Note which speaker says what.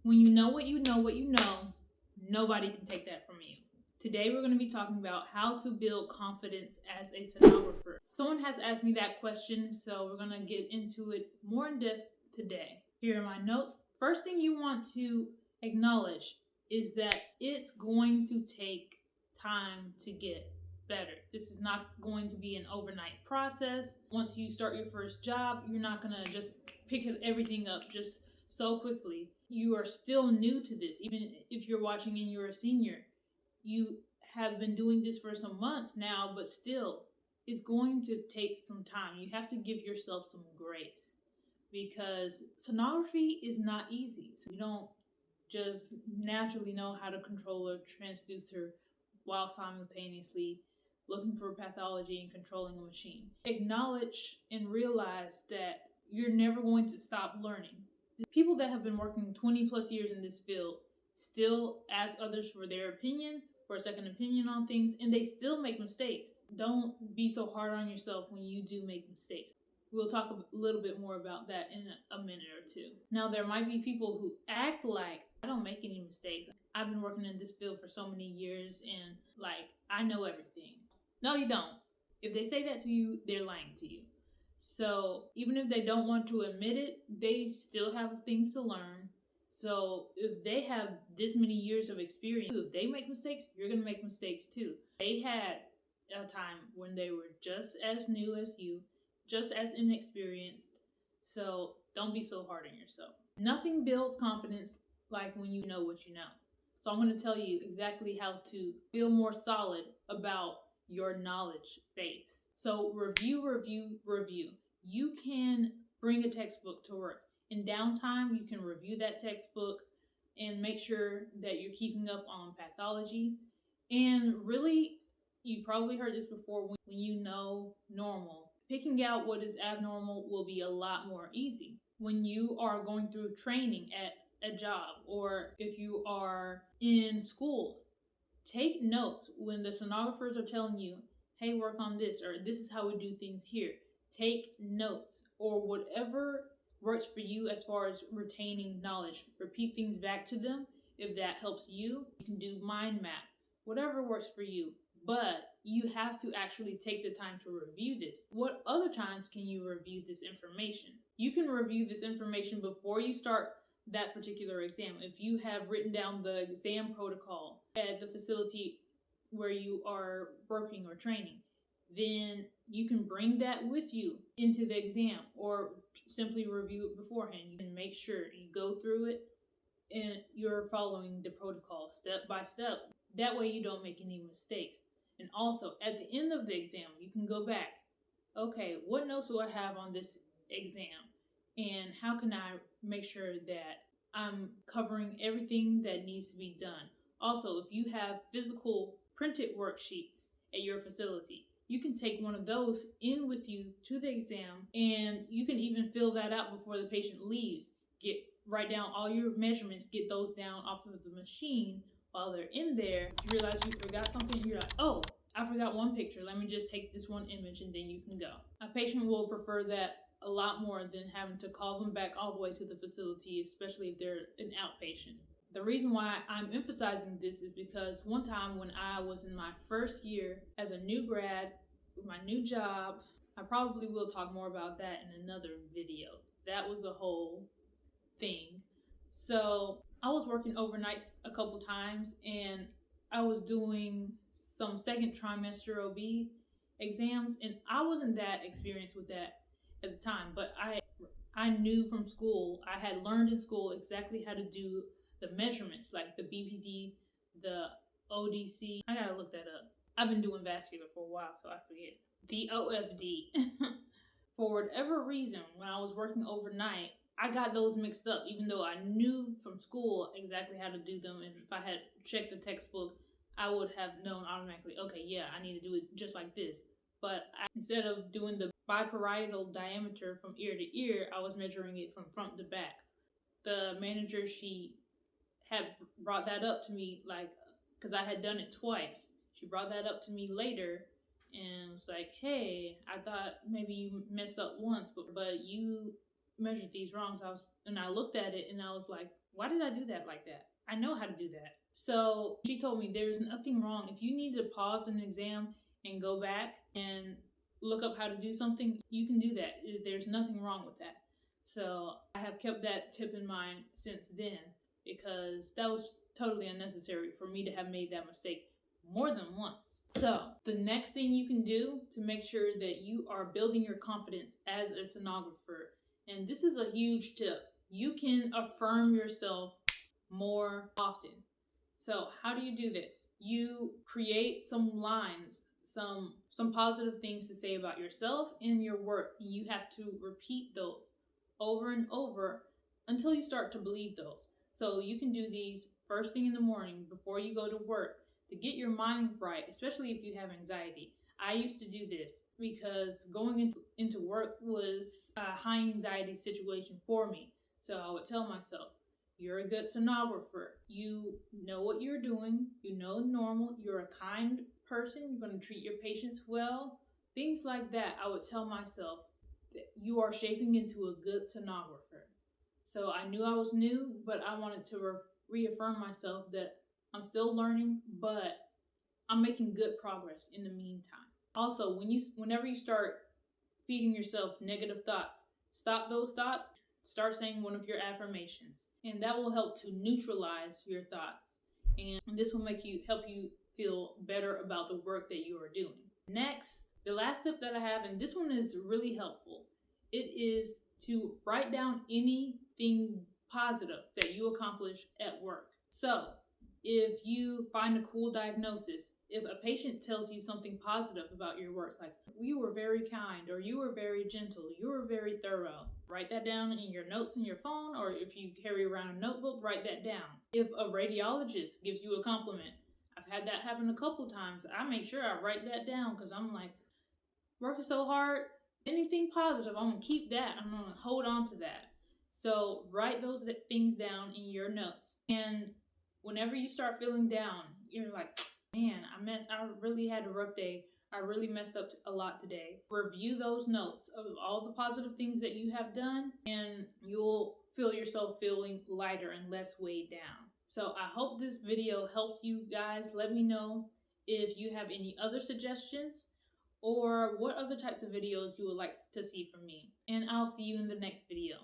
Speaker 1: When you know what you know, nobody can take that from you. Today we're going to be talking about how to build confidence as a sonographer. Someone has asked me that question, so we're going to get into it more in depth today. Here are my notes. First thing you want to acknowledge is that it's going to take time to get better. This is not going to be an overnight process. Once you start your first job, you're not going to just pick everything up just so quickly. You are still new to this. Even if you're watching and you're a senior, you have been doing this for some months now, but still, it's going to take some time. You have to give yourself some grace because sonography is not easy. So you don't just naturally know how to control a transducer while simultaneously looking for pathology and controlling a machine. Acknowledge and realize that you're never going to stop learning. People that have been working 20 plus years in this field still ask others for their opinion, for a second opinion on things, and they still make mistakes. Don't be so hard on yourself when you do make mistakes. We'll talk a little bit more about that in a minute or two. Now, there might be people who act like I don't make any mistakes. I've been working in this field for so many years and I know everything. No, you don't. If they say that to you, they're lying to you. So even if they don't want to admit it, they still have things to learn. So if they have this many years of experience, if they make mistakes, you're going to make mistakes too. They had a time when they were just as new as you, just as inexperienced. So don't be so hard on yourself. Nothing builds confidence like when you know what you know. So I'm going to tell you exactly how to feel more solid about your knowledge base. So review. You can bring a textbook to work. In downtime, you can review that textbook and make sure that you're keeping up on pathology. And really, you probably heard this before, when you know normal, picking out what is abnormal will be a lot more easy. When you are going through training at a job, or if you are in school, take notes when the sonographers are telling you, hey, work on this, or this is how we do things here. Take notes, or whatever works for you as far as retaining knowledge. Repeat things back to them if that helps you. You can do mind maps, whatever works for you. But you have to actually take the time to review this. What other times can you review this information? You can review this information before you start that particular exam. If you have written down the exam protocol at the facility where you are working or training, then you can bring that with you into the exam, or simply review it beforehand. You can make sure you go through it and you're following the protocol step by step. That way you don't make any mistakes. And also, at the end of the exam, you can go back. Okay, what notes do I have on this exam? And how can I make sure that I'm covering everything that needs to be done? Also, if you have physical printed worksheets at your facility, you can take one of those in with you to the exam, and you can even fill that out before the patient leaves. Write down all your measurements, get those down off of the machine while they're in there. You realize you forgot something, you're like, oh, I forgot one picture. Let me just take this one image and then you can go. A patient will prefer that a lot more than having to call them back all the way to the facility, especially if they're an outpatient. The reason why I'm emphasizing this is because one time when I was in my first year as a new grad with my new job, I probably will talk more about that in another video. That was a whole thing. So I was working overnights a couple times, and I was doing some second trimester OB exams, and I wasn't that experienced with that at the time, but I knew from school, I had learned in school exactly how to do the measurements, like the BPD, the ODC. I gotta look that up. I've been doing vascular for a while, so I forget. The OFD. For whatever reason, when I was working overnight, I got those mixed up, even though I knew from school exactly how to do them. And if I had checked the textbook, I would have known automatically, okay, yeah, I need to do it just like this. But instead of doing the biparietal diameter from ear to ear, I was measuring it from front to back. The manager, she had brought that up to me, because I had done it twice. She brought that up to me later and was like, hey, I thought maybe you messed up once, but you measured these wrong. So I looked at it and I was like, why did I do that like that? I know how to do that. So she told me there's nothing wrong. If you need to pause an exam and go back and look up how to do something, you can do that. There's nothing wrong with that. So I have kept that tip in mind since then, because that was totally unnecessary for me to have made that mistake more than once. So the next thing you can do to make sure that you are building your confidence as a sonographer, and this is a huge tip, you can affirm yourself more often. So how do you do this? You create some lines, some positive things to say about yourself and your work, and you have to repeat those over and over until you start to believe those. So you can do these first thing in the morning before you go to work to get your mind right, especially if you have anxiety. I used to do this because going into work was a high anxiety situation for me. So I would tell myself, you're a good sonographer. You know what you're doing. You know normal. You're a kind person. You're going to treat your patients well. Things like that. I would tell myself that you are shaping into a good sonographer. So I knew I was new, but I wanted to reaffirm myself that I'm still learning, but I'm making good progress in the meantime. Also, whenever you start feeding yourself negative thoughts, stop those thoughts. Start saying one of your affirmations, and that will help to neutralize your thoughts. And this will help you feel better about the work that you are doing. Next, the last tip that I have, and this one is really helpful, it is to write down anything positive that you accomplish at work. So, if you find a cool diagnosis, if a patient tells you something positive about your work, like you were very kind, or you were very gentle, you were very thorough, write that down in your notes in your phone, or if you carry around a notebook, write that down. If a radiologist gives you a compliment, I've had that happen a couple times, I make sure I write that down, because I'm like, working so hard, anything positive, I'm going to keep that, I'm going to hold on to that. So write those things down in your notes. And whenever you start feeling down, you're like, man, I really had a rough day. I really messed up a lot today. Review those notes of all the positive things that you have done, and you'll feel yourself feeling lighter and less weighed down. So I hope this video helped you guys. Let me know if you have any other suggestions or what other types of videos you would like to see from me. And I'll see you in the next video.